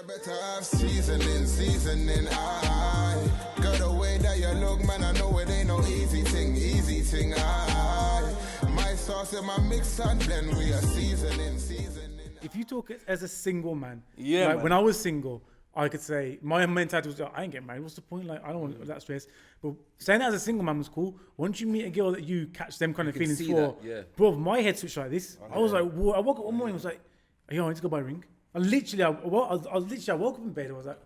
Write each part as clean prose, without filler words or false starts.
You better have seasoning, aye. Girl, the way that you look, man, I know it ain't no easy thing, aye. My sauce and my mix and blend, we are seasoning. If you talk as a single man, Yeah, like man. when I was single, I could say my mentality was, I ain't getting married. What's the point? Like, I don't want that stress. But saying that as a single man was cool. Once you meet a girl that you catch them kind of feelings see for, that, yeah. bro, my head switched like this. I was like, whoa. I woke up one morning, I was like, yo, I need to go buy a ring. I woke up in bed. I was like,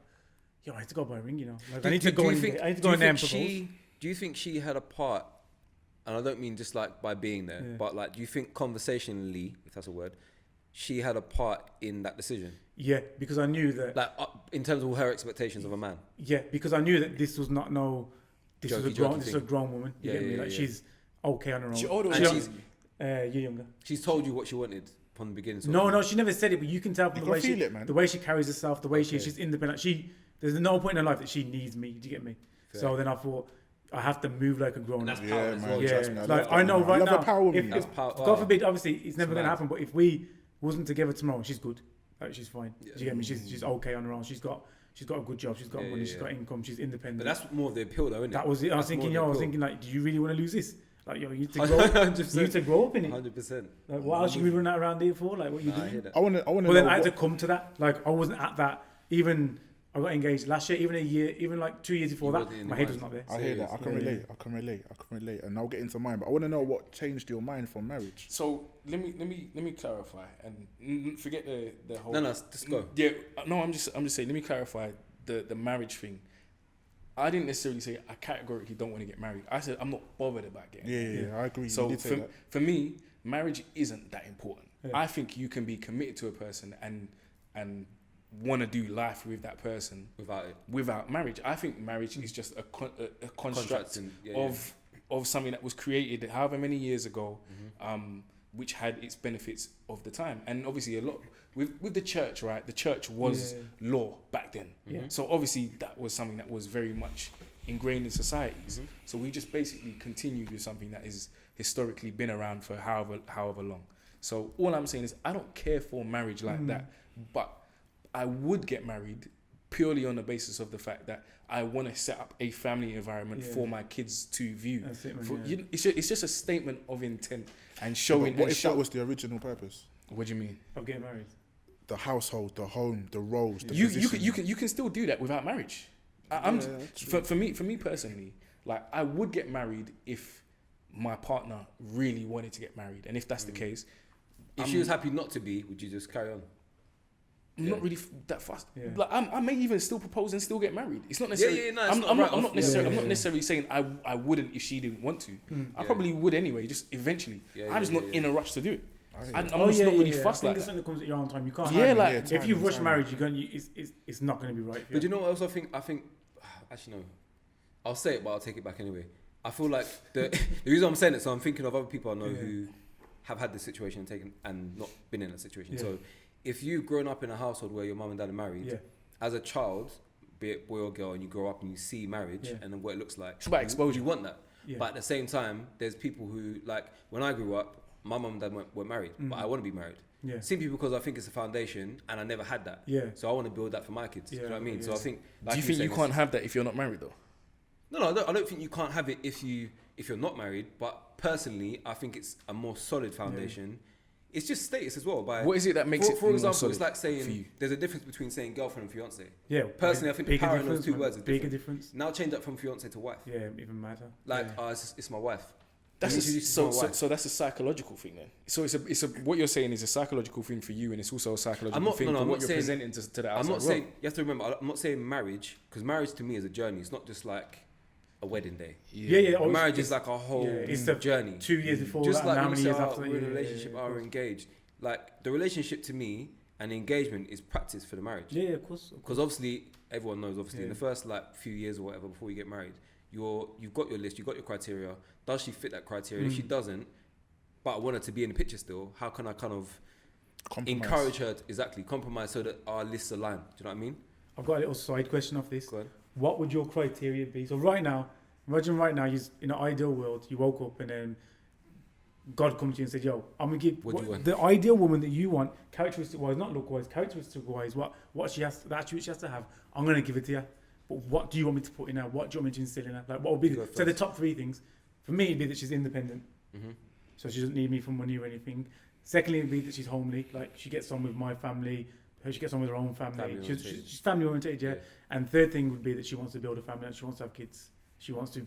yo, I need to go buy a ring. You know, like, I need to go in there and propose. Do you think she had a part? And I don't mean just like by being there, but like, do you think conversationally, if that's a word, she had a part in that decision? Yeah, because I knew that. Like in terms of her expectations of a man. Yeah, because I knew that this was not this is a grown woman. You get me? Like she's okay on her own. She older and than you're younger. She's told you what she wanted from the beginning. No, she never said it, but you can tell from the way she carries herself, the way she's independent. There's no point in her life that she needs me. Do you get me? Fair. So then I thought, I have to move like a grown up. Yeah, man. Yeah, like I know right now. God forbid, obviously, it's never gonna happen. But if we wasn't together tomorrow, she's good. Like she's fine. Do you get me? She's okay on her own. She's got a good job. She's got money. She's got income. She's independent. But that's more of the appeal, though, isn't it? That was it. I was thinking, like, do you really want to lose this? Like, yo, you need to grow. You need to grow up in it. 100%. Like, what else are we running around here for? Like, what are you doing? I want to. But then I had to come to that. Like, I wasn't at that. Even I got engaged last year. Even a year. Even like 2 years before that, my head was not there. I hear that. I can relate. And I'll get into mine. But I want to know what changed your mind from marriage. So let me clarify and forget the whole. No, just go. Yeah, no, I'm just saying. Let me clarify the marriage thing. I didn't necessarily say I categorically don't want to get married. I said I'm not bothered about getting married. Yeah, I agree. So for me, marriage isn't that important. Yeah. I think you can be committed to a person and want to do life with that person without marriage. I think marriage is just a construct of something that was created however many years ago, which had its benefits of the time. And obviously a lot with the church, right? The church was law back then. Yeah. So obviously that was something that was very much ingrained in societies. So we just basically continued with something that is historically been around for however long. So all I'm saying is I don't care for marriage like that, but I would get married purely on the basis of the fact that I want to set up a family environment for my kids to view. It's just a statement of intent and showing. But what if that was the original purpose? What do you mean? Of getting married? The household, the home, the roles, the you can still do that without marriage. For me personally, like I would get married if my partner really wanted to get married, and if that's the case, if she was happy not to be, would you just carry on? Not really that fast. Yeah. Like I may even still propose and still get married. It's not necessarily. I'm not necessarily saying I wouldn't if she didn't want to. I probably would anyway, just eventually. I'm just not in a rush to do it. I'm just not really fussed like that. Something that comes at your own time. You can't. If you rush marriage, it's not going to be right. But you know what else I think? Actually no, I'll say it, but I'll take it back anyway. I feel like the reason I'm saying it, so I'm thinking of other people I know who have had this situation and not been in that situation. Yeah. So if you've grown up in a household where your mum and dad are married, as a child, be it boy or girl, and you grow up and you see marriage and then what it looks like, it's about exposure. You want that. Yeah. But at the same time, there's people who, like, when I grew up, my mum and dad weren't married, but I want to be married. Yeah. Simply because I think it's a foundation and I never had that. Yeah. So I want to build that for my kids. Yeah. Do you know what I mean? Yeah. So I think... Like do you think you can't have that if you're not married though? No, I don't think you can't have it if you're not married, but personally, I think it's a more solid foundation. Yeah. It's just status as well. What is it that makes it for example, it's like saying there's a difference between saying girlfriend and fiance. Yeah. Personally, I think the power in those two words is different. Bigger difference. Now change that from fiance to wife. Yeah, even matter. Like, it's my wife. So that's a psychological thing then. So it's a what you're saying is a psychological thing for you, and it's also a psychological thing for what you're presenting to the outside. I'm not saying, you have to remember, I'm not saying marriage, because marriage to me is a journey. It's not just like a wedding day. Marriage is like a whole journey. 2 years before just that, like how many years after we're in a relationship are engaged. Like the relationship to me and the engagement is practice for the marriage. Yeah, of course. Because obviously everyone knows in the first like few years or whatever before you get married, you've got your list, you've got your criteria. Does she fit that criteria? If she doesn't, but I want her to be in the picture still, how can I kind of encourage her to compromise so that our lists align? Do you know what I mean? I've got a little side question off this. Go on. What would your criteria be? So imagine right now, in an ideal world, you woke up and then God comes to you and said, yo, I'm going to give What do you want? the ideal woman that you want, characteristic-wise, not look-wise, characteristic-wise, what she has, the attributes she has to have, I'm going to give it to you. But what do you want me to put in her? What do you want me to instill in her? Like, what would be so the top 3 things? For me, it'd be that she's independent. Mm-hmm. So she doesn't need me for money or anything. Secondly, it'd be that she's homely. Like, she gets on with my family. She gets on with her own family. She's family oriented, yeah. And third thing would be that she wants to build a family and she wants to have kids. She wants to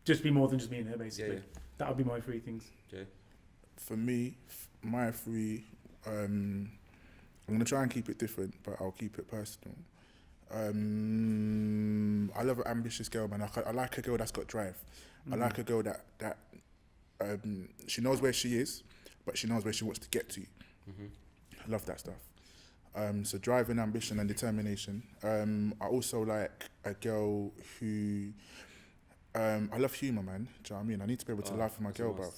just be more than just me and her, basically. Yeah. That would be my 3 things. Yeah. For me, my 3, I'm going to try and keep it different, but I'll keep it personal. I love an ambitious girl, man. I like a girl that's got drive. I like a girl that she knows where she is, but she knows where she wants to get to. I love that stuff. So drive and ambition and determination. I also like a girl who, I love humour, man. Do you know what I mean? I need to be able to laugh with my girl, bruv.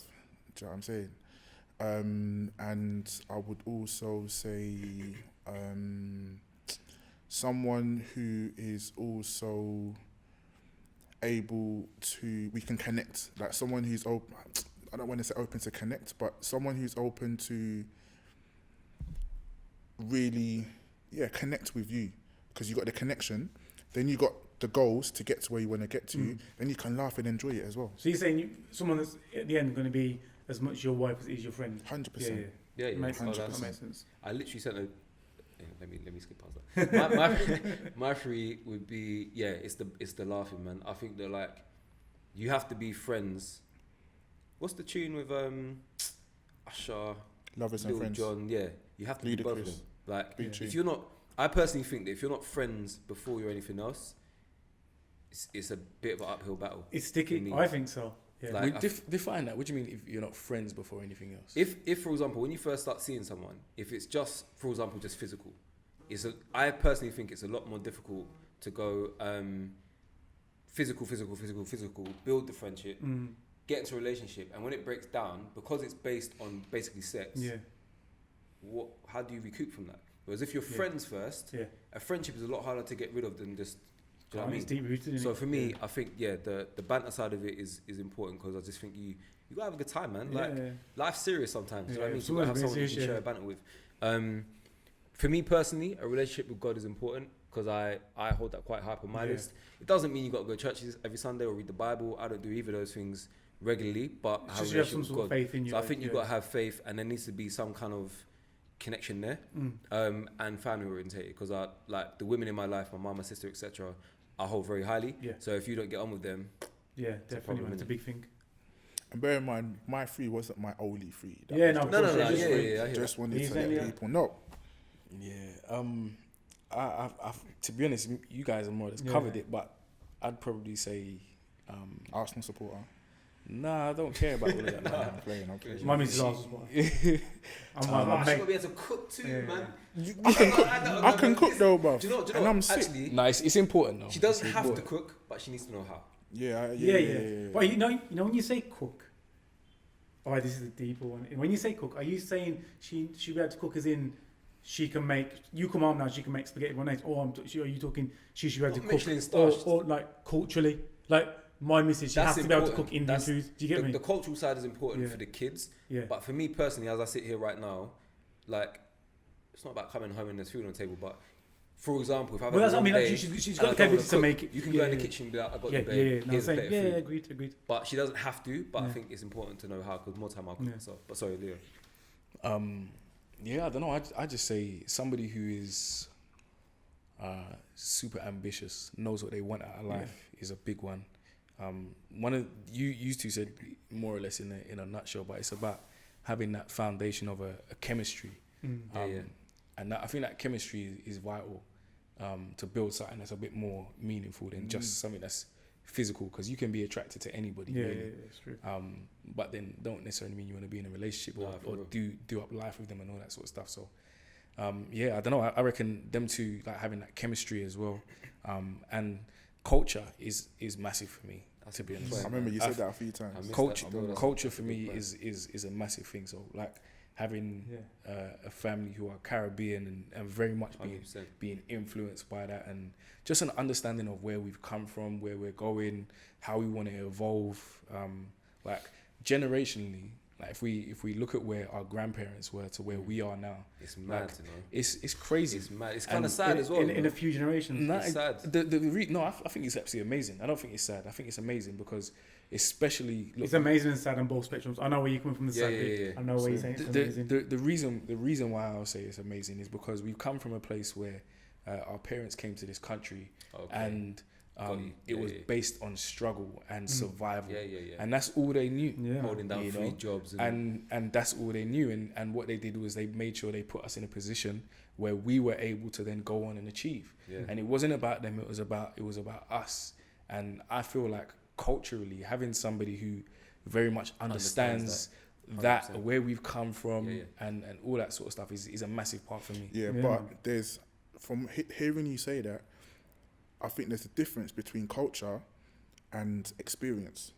Do you know what I'm saying? And I would also say someone who is also able to, we can connect. Like someone who's open, I don't want to say open to connect, but someone who's open to really, connect with you, because you got the connection, then you got the goals to get to where you want to get to, then you can laugh and enjoy it as well. So you're saying someone that's at the end going to be as much your wife as it is your friend? 100%. Yeah. Makes 100%. sense. I literally sent a. Let me skip past that. my 3 would be it's the laughing, man. I think that like you have to be friends. What's the tune with Usher, Lovers and Friends? John, you have to be both of them. Like if you're not, I personally think that if you're not friends before you're anything else, it's a bit of an uphill battle. It's sticky. I think so. Yeah. Like, define that. What do you mean if you're not friends before anything else? If for example, when you first start seeing someone, if it's just, for example, just physical, I personally think it's a lot more difficult to go physical, build the friendship, get into a relationship, and when it breaks down, because it's based on basically sex, how do you recoup from that? Whereas if you're friends first, a friendship is a lot harder to get rid of than just. Do you know what I mean? Deep rooted, so for me, I think the banter side of it is important, because I just think you gotta have a good time, man. Like life's serious sometimes. Do you know what I mean? So you gotta have someone you can share a banter with. For me personally, a relationship with God is important, because I hold that quite high up on my list. It doesn't mean you got to go to churches every Sunday or read the Bible. I don't do either of those things regularly, but I have a relationship with God. Faith in you, so I think you've got to have faith, and there needs to be some kind of connection there, and family orientated, because I like the women in my life, my mum, my sister, etc. I hold very highly. So if you don't get on with them, definitely, it's a big thing. And bear in mind, my 3 wasn't my only 3. No. Just wanted to let people know. Yeah. I to be honest, you guys are more or less covered it, but I'd probably say Arsenal supporter. Nah, I don't care about all of that. I'm playing. My missus Arsenal supporter. I'm should be able to cook too, man. I can cook though, bruv. Do you know? And I'm actually, sick. Nice. It's important though. She doesn't have to cook, but she needs to know how. Yeah. But you know when you say cook, this is a deeper one. When you say cook, are you saying she be able to cook as in she can make, you come home now, she can make spaghetti bolognese, or are you talking she should be able to cook, or like culturally, like my missus, she has to be able to cook Indian food. Do you get me? The cultural side is important for the kids, but for me personally, as I sit here right now, like it's not about coming home and there's food on the table, but for example, if I've had a long day, she's got the capability to make it. You can go in the kitchen and be like, I got the bake, here's a plate of food. Agreed. But she doesn't have to, but I think it's important to know how, because more time I'll cook myself. But sorry, Leo. I don't know. I just say somebody who is super ambitious, knows what they want out of life is a big one. One of you two said more or less in a nutshell, but it's about having that foundation of a chemistry. And I think that chemistry is vital to build something that's a bit more meaningful than just something that's physical, because you can be attracted to anybody. Really. It's true. But then don't necessarily mean you want to be in a relationship or do up life with them and all that sort of stuff. So I don't know. I reckon them two, like having that chemistry as well, and culture is massive for me. To be honest, I remember you said that a few times. Culture for me is a massive thing. So like having a family who are Caribbean and very much being influenced by that, and just an understanding of where we've come from, where we're going, how we want to evolve, like generationally, Like if we look at where our grandparents were to where we are now, it's mad. Like, it's crazy. It's mad. It's kind of sad as well. In a few generations, it's sad. I think it's absolutely amazing. I don't think it's sad. I think it's amazing because, especially, it's amazing and sad on both spectrums. I know where you're coming from. I know where you're saying it's amazing. The reason why I'll say it's amazing is because we've come from a place where our parents came to this country and. It was based on struggle and survival, and that's all they knew. Holding down 3 jobs, and that's all they knew. And what they did was they made sure they put us in a position where we were able to then go on and achieve. And it wasn't about them; it was about us. And I feel like culturally, having somebody who very much understands that where we've come from and all that sort of stuff is a massive part for me. But there's from hearing you say that. I think there's a difference between culture and experience,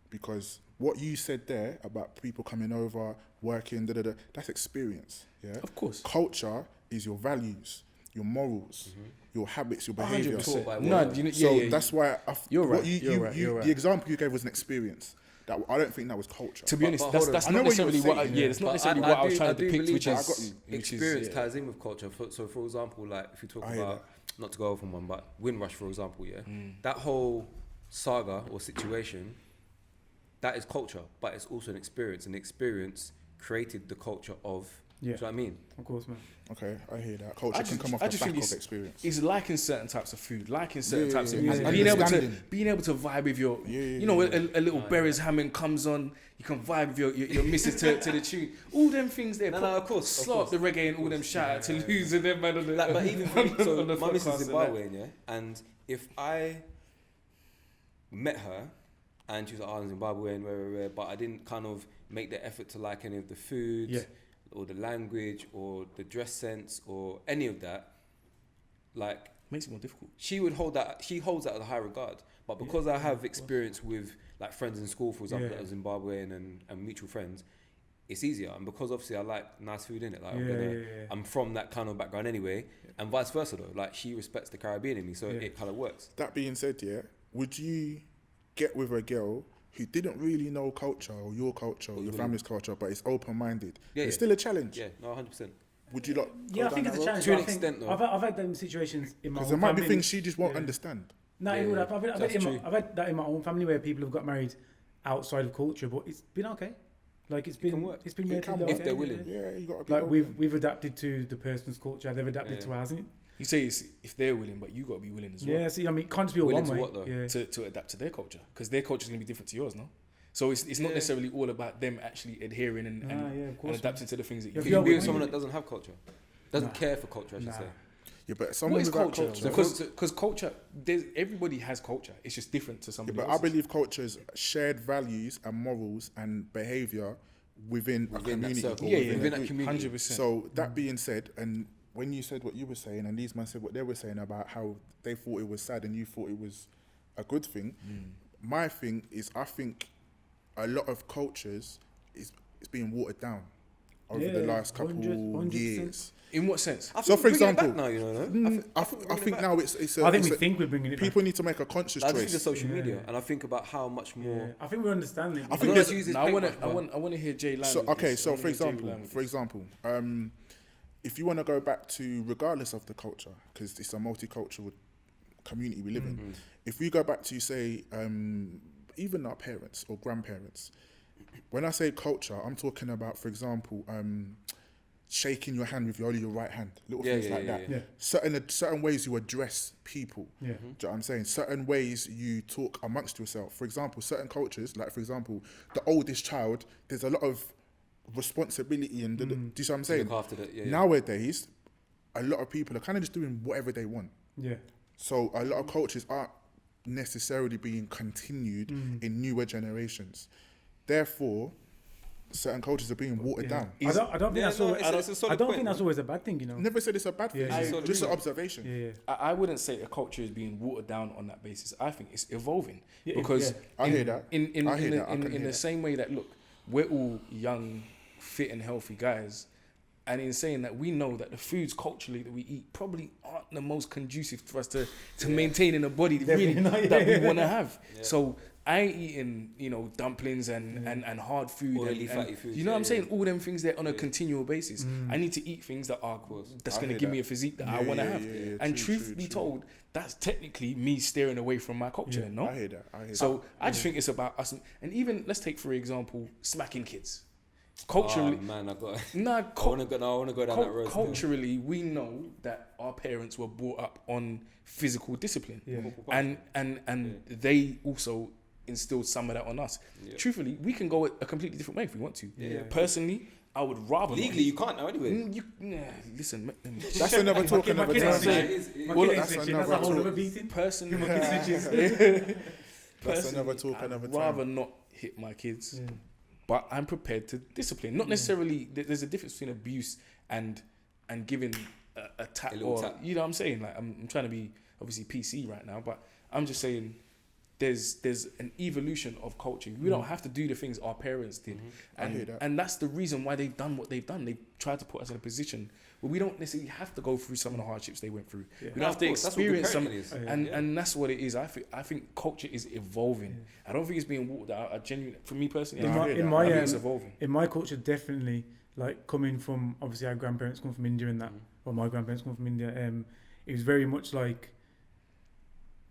because what you said there about people coming over, working, that's experience. Yeah, of course. Culture is your values, your morals, your habits, your behaviour. That's why you're right. The example you gave was an experience. That I don't think that was culture. To be honest, that's not necessarily what I was trying to depict, which is experience ties in with culture. So, for example, like if you talk about, not to go over one, but Windrush, for example, that whole saga or situation, that is culture, but it's also an experience, and the experience created the culture of. Do you know what I mean? Of course, man. Okay, I hear that. Culture can come off the back of experience. It's liking certain types of food, liking certain types of music, being able to vibe with your, a little Berry's Hammond comes on, you can vibe with your missus to the tune. All them things there. Of course. Slot the reggae and all them shout out to lose and them man on the. But even for me, so my missus is Zimbabwean, and if I met her and she was like, I'm Zimbabwean, but I didn't kind of make the effort to like any of the foods. Or the language, or the dress sense, or any of that, like makes it more difficult. She holds that at a high regard. But because I have experience with like friends in school, for example, that are Zimbabwean and mutual friends, it's easier. And because obviously I like nice food in it, like I'm from that kind of background anyway, and vice versa though. Like she respects the Caribbean in me, so it kind of works. That being said, would you get with a girl who didn't really know culture or your culture or your family's culture, but is open-minded? It's still a challenge. Yeah, no, 100%. Would you not? I think it's a challenge. To an extent, though. I've had them situations in my own family. Because there might be things she just won't understand. No, I've had that in my own family where people have got married outside of culture, but it's been okay. Like it's been work. It's been if they're willing. Yeah, you got to be like open. We've adapted to the person's culture. They've adapted to ours. You say it's if they're willing, but you got to be willing as well. Yeah, see, I mean, it can't just be all one way. What, though? To adapt to their culture, because their culture is going to be different to yours, no? So it's not necessarily all about them actually adhering and adapting to the things that you can be with someone that doesn't have culture, doesn't care for culture, I should say. Yeah, but someone without culture. Because culture, everybody has culture. It's just different to somebody else. But I believe culture is shared values and morals and behaviour within a community. Within that community. 100%. So that being said, and when you said what you were saying, and these men said what they were saying about how they thought it was sad and you thought it was a good thing, my thing is I think a lot of cultures is being watered down over the last couple 100%. Years. In what sense? So, for example, now, I think now it's. I think we think we're bringing it. People need to make a conscious choice. I think the social media, and I think about how much more. I think we're understanding. I think I want to hear Jay Land. So for example, if you want to go back to regardless of the culture, because it's a multicultural community we live in. If we go back to say even our parents or grandparents, when I say culture, I'm talking about, for example, shaking your hand with your right hand, little things like that. Yeah. Certain ways you address people. Yeah. Do you know what I'm saying? Certain ways you talk amongst yourself. For example, certain cultures, like for example, the oldest child, there's a lot of responsibility and do you see what I'm saying? Look after that. Nowadays, a lot of people are kind of just doing whatever they want. Yeah. So a lot of cultures aren't necessarily being continued in newer generations. Therefore, certain cultures are being watered down. I don't think that's always a bad thing, you know. Never said it's a bad thing. It's just an observation. Yeah. I wouldn't say a culture is being watered down on that basis. I think it's evolving because I hear that. In the same way that look, we're all young, fit and healthy guys, and in saying that, we know that the foods culturally that we eat probably aren't the most conducive for us to maintaining a body that we want to have. So I ain't eating, you know, dumplings and hard food Oily, fatty food. You know what I'm saying? All them things there on a continual basis. I need to eat things that are that's going to give me a physique that I want to have. And truth be told, that's technically me steering away from my culture. No, I hear that. So I just think it's about us. And even let's take for example, smacking kids. Culturally, man, I want to go down that road. Culturally, we know that our parents were brought up on physical discipline, and they also instilled some of that on us. Truthfully, we can go a completely different way if we want to. Personally, I would rather legally you can't now anyway. Listen, that's another talk another time. That's a whole other beating. Personally, that's another talk another time. I'd rather not hit my kids. But I'm prepared to discipline. Not necessarily. There's a difference between abuse and giving a tap or you know what I'm saying. Like I'm trying to be obviously PC right now, but I'm just saying there's an evolution of culture. We don't have to do the things our parents did, and that's the reason why they've done what they've done. They tried to put us in a position where we don't necessarily have to go through some of the hardships they went through. We don't have to experience some, and that's what it is. I think culture is evolving. I don't think it's being walked out. I genuinely, for me personally, I think it's evolving. In my culture, definitely, like coming from obviously our grandparents come from India and that, or my grandparents come from India. It was very much like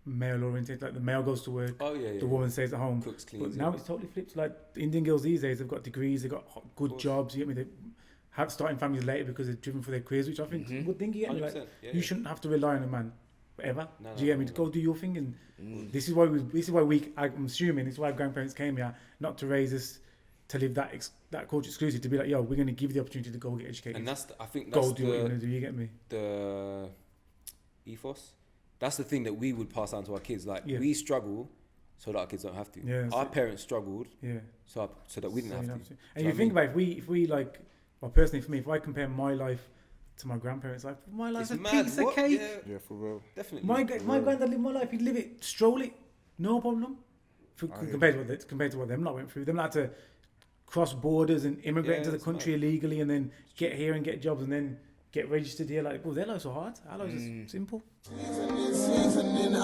male oriented, like the male goes to work, the woman stays at home. Cooks, cleans, but now it's totally flipped. Like the Indian girls these days, they've got degrees, they've got good jobs. You get me? They have starting families later because they're driven for their careers, which I think is a good thing. You get me? Like you shouldn't have to rely on a man forever. Do you get me? To go do your thing, and this is why I'm assuming this is why grandparents came here, not to raise us to live that culture exclusive, to be like, yo, we're going to give you the opportunity to go get educated. And I think that's do what you're going to do. You get me? The ethos. That's the thing that we would pass on to our kids. Like we struggle so that our kids don't have to. Yeah, our parents struggled so that we didn't have to. And you think about if we like, well, personally for me, if I compare my life to my grandparents' life, my life's a piece of cake. Yeah, for real. Definitely. My granddad lived my life. He'd live it, stroll it, no problem. Compared to what them lot went through. Them had to cross borders and immigrate into the country illegally, and then get here and get jobs, and then get registered here. Like, their lives are hard. Our lives are simple. Seasoning,